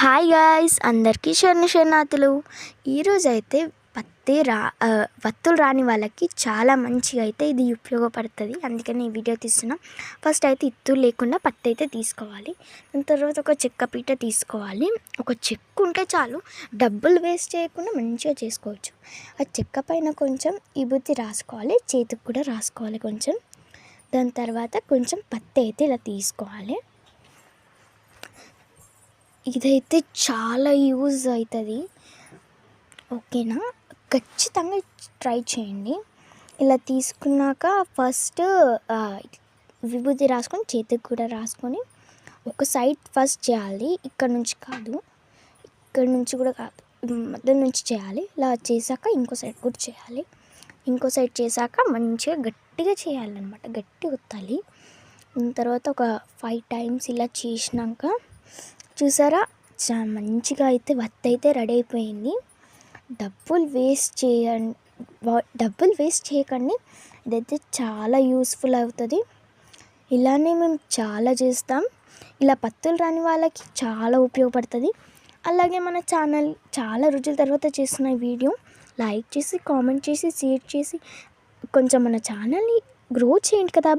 Hi guys, అందరికీ శరణార్థులు. ఈరోజైతే వత్తులు రాని వాళ్ళకి చాలా మంచిగా అయితే ఇది ఉపయోగపడుతుంది. అందుకని ఈ వీడియో తీస్తున్నాం. ఫస్ట్ అయితే ఇత్తులు లేకుండా పత్తి అయితే తీసుకోవాలి. దాని తర్వాత ఒక చెక్క పీట తీసుకోవాలి. ఒక చెక్క ఉంటే చాలు, డబ్బులు వేస్ట్ చేయకుండా మంచిగా చేసుకోవచ్చు. ఆ చెక్క పైన కొంచెం విభూతి రాసుకోవాలి, చేతికి కూడా రాసుకోవాలి కొంచెం. దాని తర్వాత కొంచెం పత్తి అయితే ఇలా తీసుకోవాలి. ఇదైతే చాలా యూజ్ అవుతుంది, ఓకేనా? ఖచ్చితంగా ట్రై చేయండి. ఇలా తీసుకున్నాక ఫస్ట్ విభూతి రాసుకొని చేతికి కూడా రాసుకొని ఒక సైడ్ ఫస్ట్ చేయాలి. ఇక్కడ నుంచి కాదు, ఇక్కడ నుంచి కూడా కాదు, మధ్య నుంచి చేయాలి. ఇలా చేశాక ఇంకో సైడ్ కూడా చేయాలి. ఇంకో సైడ్ చేశాక మంచిగా గట్టిగా చేయాలన్నమాట, గట్టిగా ఒత్తాలి. తర్వాత ఒక 5 టైమ్స్ ఇలా చేసినాక చూసారా, మంచిగా అయితే వత్తి అయితే రెడీ అయిపోయింది. డబ్బులు వేస్ట్ చేయకండి. ఇదైతే చాలా యూస్ఫుల్ అవుతుంది. ఇలానే మేము చాలా చేస్తాం. ఇలా పత్తులు రాని వాళ్ళకి చాలా ఉపయోగపడుతుంది. అలాగే మన ఛానల్ చాలా రోజుల తర్వాత చేస్తున్న వీడియో లైక్ చేసి, కామెంట్ చేసి, షేర్ చేసి కొంచెం మన ఛానల్ని గ్రో చేయండి కదా.